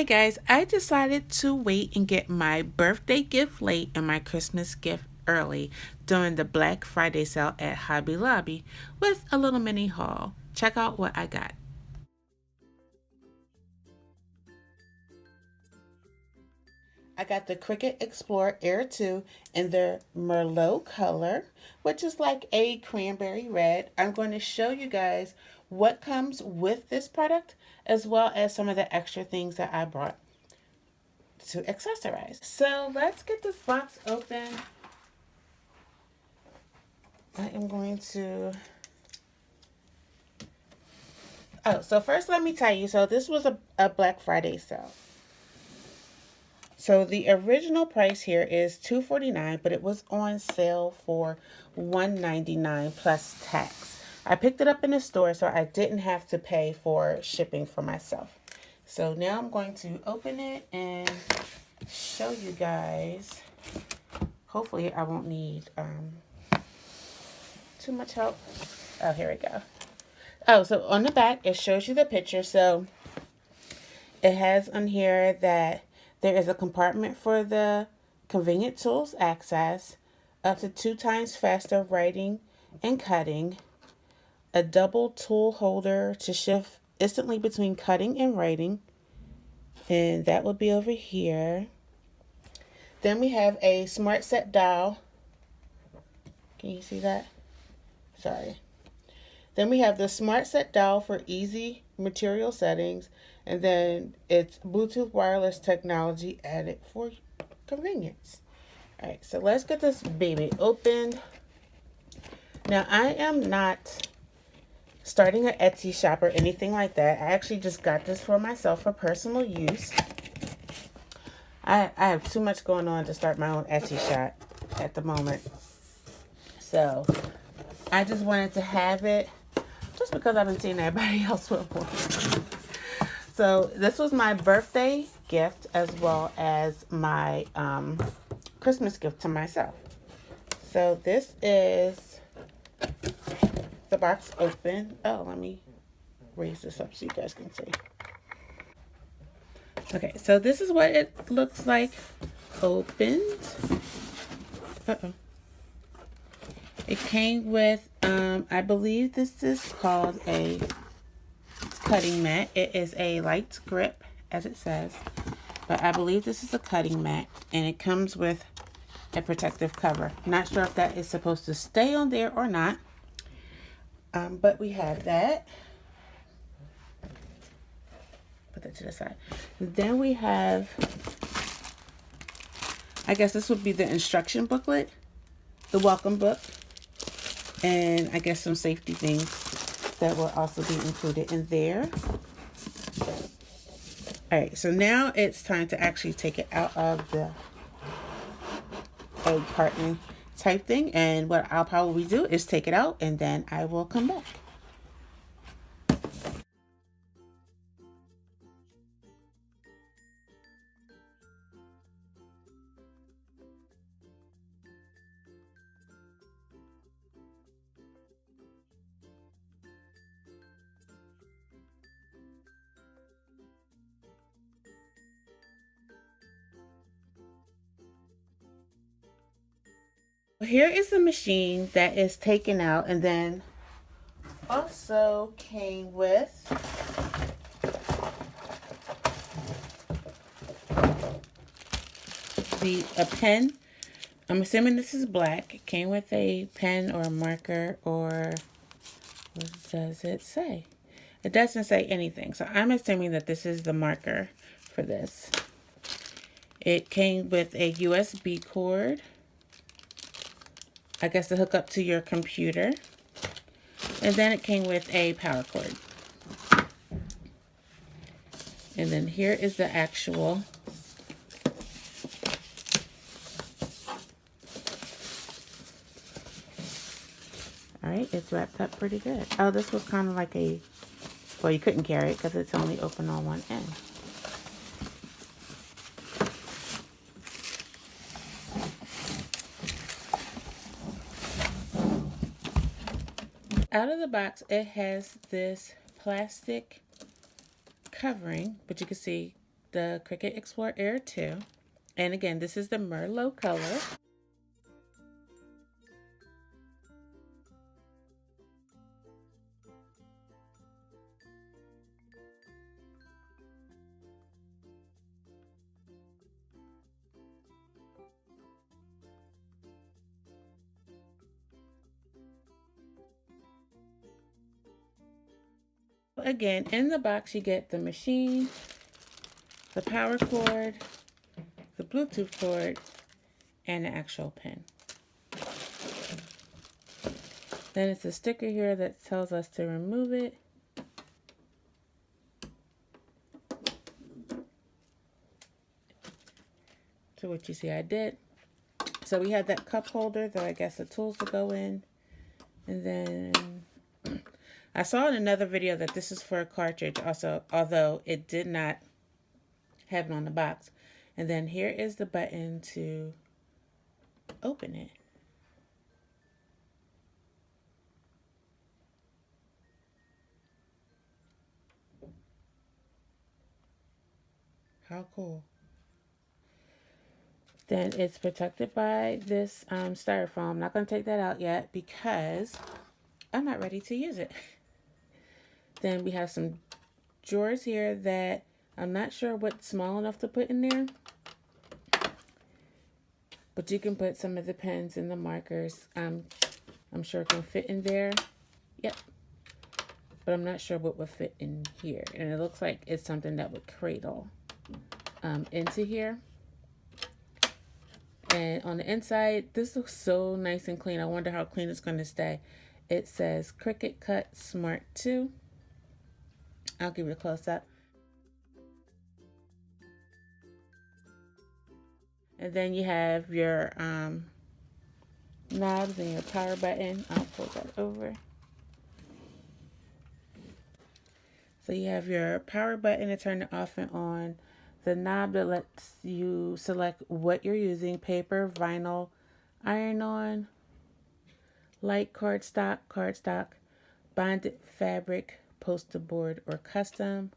Hey guys, I decided to wait and get my birthday gift late and my Christmas gift early during the Black Friday sale at Hobby Lobby with a little mini haul. Check out what I got. I got the Cricut Explorer Air 2 in their Merlot color, which is like a cranberry red. I'm going to show you guys what comes with this product as well as some of the extra things that I brought to accessorize. So let's get this box open. I am going to... Oh, so first let me tell you, so this was a Black Friday sale. So the original price here is $249, but it was on sale for $199 plus tax. I picked it up in the store, so I didn't have to pay for shipping for myself. So now I'm going to open it and show you guys. Hopefully I won't need too much help. Oh, here we go. Oh, so on the back, it shows you the picture. So it has on here that there is a compartment for the convenient tools access, up to 2 times faster writing and cutting, a double tool holder to shift instantly between cutting and writing, and that will be over here. Then we have a smart set dial. Can you see that? Sorry. Then we have the smart set dial for easy material settings, and then it's Bluetooth wireless technology added for convenience. All right, so let's get this baby open. Now, I am not starting an Etsy shop or anything like that. I actually just got this for myself for personal use. I have too much going on to start my own Etsy shop at the moment. So I just wanted to have it just because I've been seeing everybody else with one. So this was my birthday gift as well as my Christmas gift to myself. So this is the box open. Oh, let me raise this up so you guys can see. Okay, so this is what it looks like opened. Uh-oh. It came with, I believe this is called a cutting mat. It is a light grip, as it says, but I believe this is a cutting mat, and it comes with a protective cover. Not sure if that is supposed to stay on there or not, but we have that. Put that to the side. Then we have, I guess this would be the instruction booklet, the welcome book, and I guess some safety things that will also be included in there. All right, so now it's time to actually take it out of the egg carton type thing, and what I'll probably do is take it out and then I will come back. Here is the machine that is taken out, and then also came with a pen. I'm assuming this is black. It came with a pen or a marker, or what does it say? It doesn't say anything, so I'm assuming that this is the marker for this. It came with a USB cord, I guess to hook up to your computer. And then it came with a power cord. And then here is the actual Alright, it's wrapped up pretty good. Oh, this was kind of like a, well, you couldn't carry it because it's only open on one end. Out of the box, it has this plastic covering, but you can see the Cricut Explorer Air 2. And again, this is the Merlot color. Again, in the box you get the machine, the power cord, the Bluetooth cord, and the actual pen. Then it's a sticker here that tells us to remove it. So what you see I did. So we have that cup holder that I guess the tools will go in. And then I saw in another video that this is for a cartridge also, although it did not have it on the box. And then here is the button to open it. How cool. Then it's protected by this styrofoam. I'm not going to take that out yet because I'm not ready to use it. Then we have some drawers here that I'm not sure what's small enough to put in there. But you can put some of the pens and the markers. I'm sure it can fit in there. Yep. But I'm not sure what would fit in here. And it looks like it's something that would cradle into here. And on the inside, this looks so nice and clean. I wonder how clean it's going to stay. It says Cricut Cut Smart 2. I'll give you a close up. And then you have your knobs and your power button. I'll pull that over. So you have your power button to turn it off and on. The knob that lets you select what you're using: paper, vinyl, iron-on, light cardstock, bonded fabric, poster board, or custom.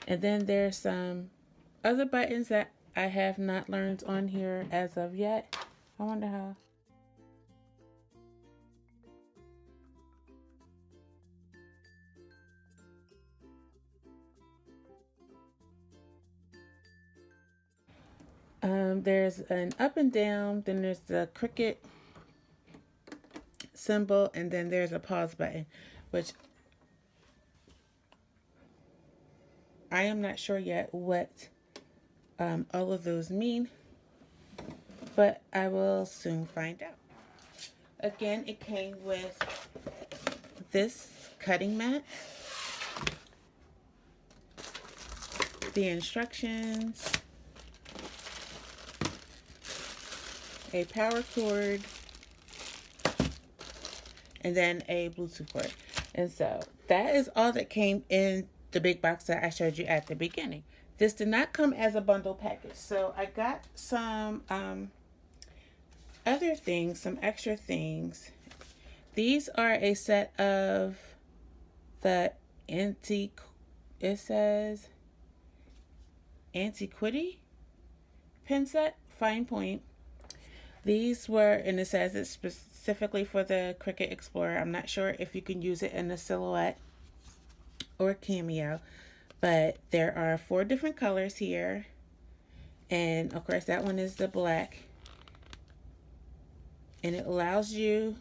And then there's some other buttons that I have not learned on here as of yet. I wonder how. There's an up and down, then there's the Cricut symbol, and then there's a pause button, which I am not sure yet what all of those mean, but I will soon find out. Again, it came with this cutting mat, the instructions, a power cord, and then a Bluetooth cord. And so that is all that came in the big box that I showed you at the beginning. This did not come as a bundle package. So I got some other things, some extra things. These are a set of the it says Antiquity pen set, fine point. These were, and it says it's specifically for the Cricut Explorer. I'm not sure if you can use it in a silhouette or cameo, but there are 4 different colors here. And of course that one is the black. And it allows you,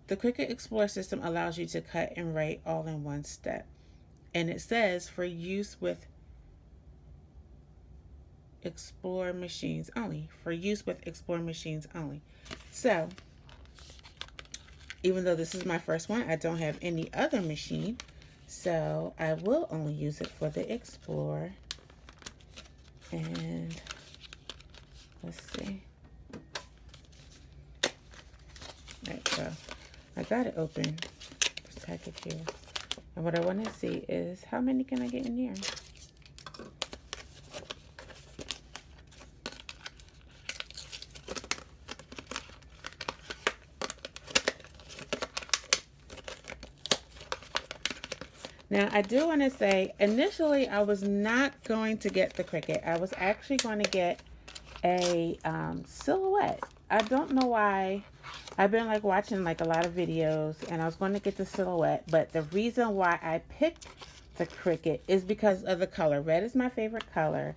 the Cricut Explorer system allows you to cut and write all in one step. And it says for use with Explore machines only. For use with Explore machines only. So, even though this is my first one, I don't have any other machine. So, I will only use it for the Explorer. And let's see. Alright, so I got it open. This package here. And what I want to see is how many can I get in here? Now, I do want to say, initially, I was not going to get the Cricut. I was actually going to get a silhouette. I don't know why. I've been like watching like a lot of videos, and I was going to get the silhouette, but the reason why I picked the Cricut is because of the color. Red is my favorite color,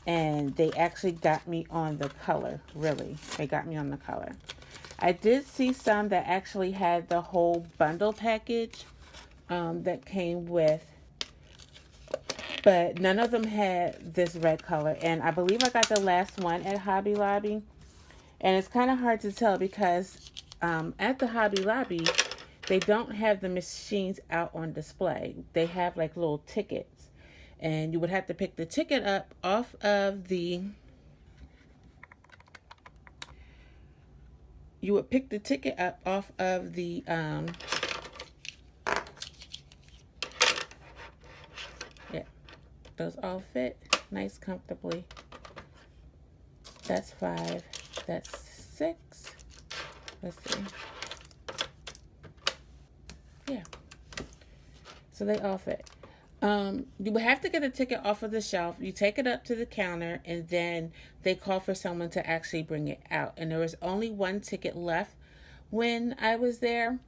and they actually got me on the color. Really, they got me on the color. I did see some that actually had the whole bundle package that came with, but none of them had this red color. And I believe I got the last one at Hobby Lobby. And it's kind of hard to tell because at the Hobby Lobby, they don't have the machines out on display. They have like little tickets. And you would have to pick the ticket up off of the... You would pick the ticket up off of the... yeah, those all fit nice comfortably. That's 5. That's 6. Let's see. Yeah. So they all fit. You would have to get a ticket off of the shelf. You take it up to the counter, and then they call for someone to actually bring it out. And there was only one ticket left when I was there.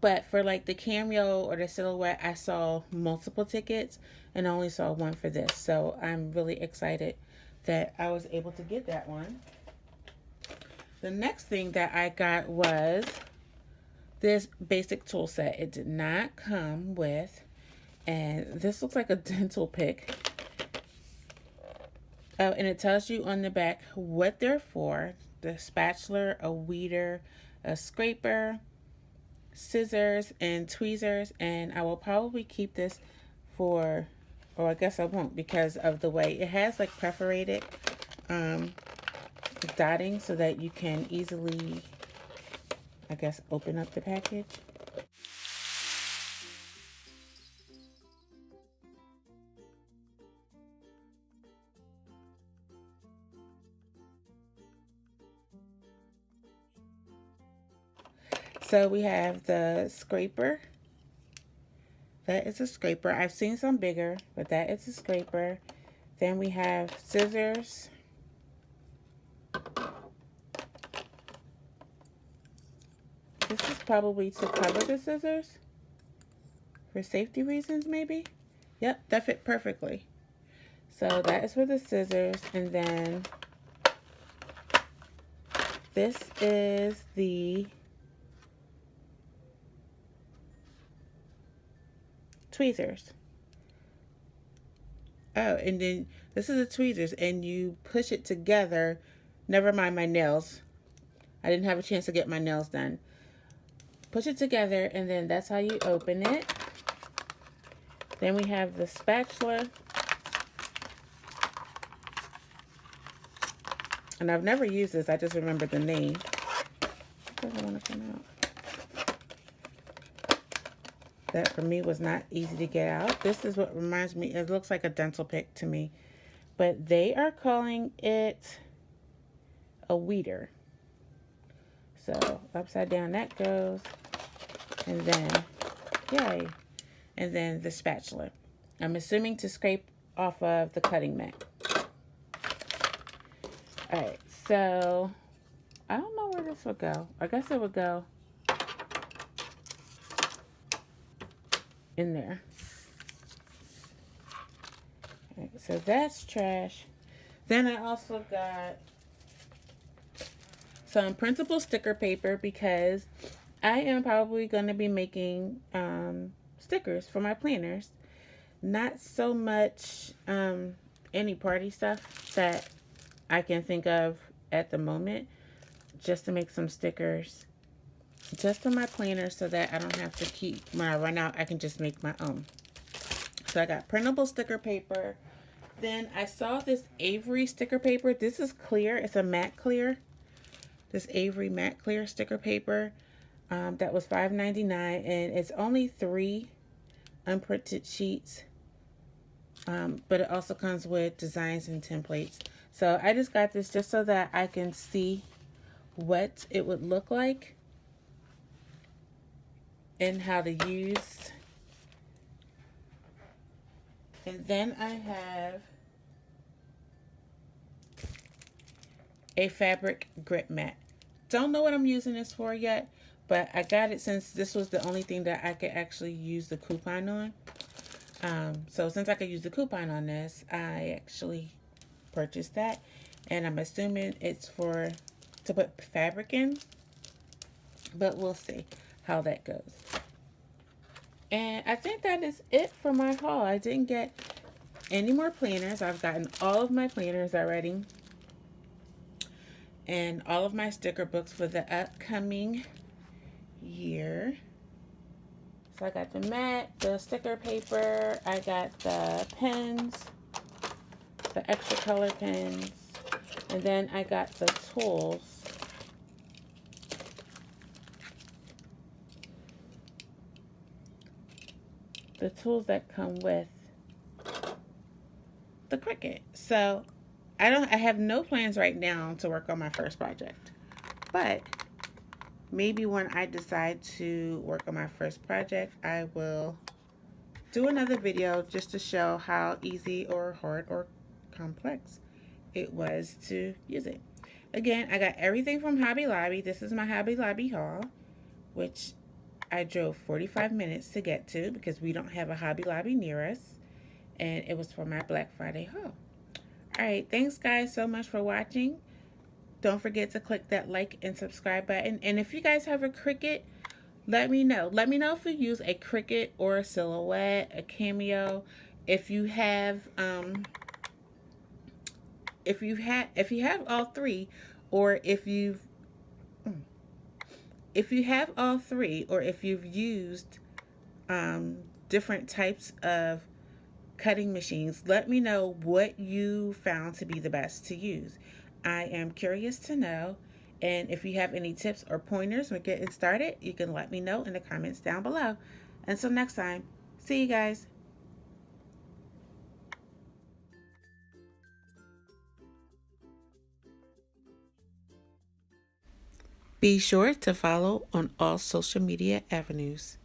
But for like the cameo or the silhouette, I saw multiple tickets and only saw one for this. So I'm really excited that I was able to get that one. The next thing that I got was this basic tool set. It did not come with, and this looks like a dental pick. Oh, and it tells you on the back what they're for. The spatula, a weeder, a scraper, scissors, and tweezers. And I will probably keep this for, or I guess I won't, because of the way it has like perforated dotting so that you can easily, I guess, open up the package. So we have the scraper. That is a scraper. I've seen some bigger, but that is a scraper. Then we have scissors. This is probably to cover the scissors for safety reasons, maybe. Yep, that fit perfectly. So that is for the scissors. And then this is the tweezers. Oh, and then this is the tweezers, and you push it together. Never mind my nails. I didn't have a chance to get my nails done. Push it together, and then that's how you open it. Then we have the spatula. And I've never used this. I just remember the name. It doesn't want to come out. That for me was not easy to get out. This is what reminds me. It looks like a dental pick to me. But they are calling it a weeder. So upside down that goes. And then, yay. And then the spatula. I'm assuming to scrape off of the cutting mat. Alright, so I don't know where this would go. I guess it would go in there. Alright, so that's trash. Then I also got some printable sticker paper because I am probably going to be making stickers for my planners. Not so much any party stuff that I can think of at the moment. Just to make some stickers just for my planner so that I don't have to keep, when I run out, I can just make my own. So I got printable sticker paper. Then I saw this Avery sticker paper. This is clear. It's a matte clear. This Avery matte clear sticker paper. That was $5.99, and it's only 3 unprinted sheets. But it also comes with designs and templates. So I just got this just so that I can see what it would look like and how to use And then I have a fabric grip mat. Don't know what I'm using this for yet, but I got it since this was the only thing that I could actually use the coupon on. So since I could use the coupon on this, I actually purchased that, and I'm assuming it's for to put fabric in, but we'll see how that goes. And I think that is it for my haul. I didn't get any more planners. I've gotten all of my planners already, and all of my sticker books for the upcoming year. So I got the mat, the sticker paper, I got the pens, the extra color pens, and then I got the tools. The tools that come with the Cricut. So I have no plans right now to work on my first project. But maybe when I decide to work on my first project, I will do another video just to show how easy or hard or complex it was to use it. Again, I got everything from Hobby Lobby. This is my Hobby Lobby haul, which I drove 45 minutes to get to because we don't have a Hobby Lobby near us. And it was for my Black Friday haul. Alright, thanks guys so much for watching. Don't forget to click that like and subscribe button. And if you guys have a Cricut, let me know. Let me know if you use a Cricut or a Silhouette, a Cameo. If you have if you have all three, or if you have all three, or if you've used different types of cutting machines, let me know what you found to be the best to use. I am curious to know, and if you have any tips or pointers when getting started, you can let me know in the comments down below. Until next time, see you guys. Be sure to follow on all social media avenues.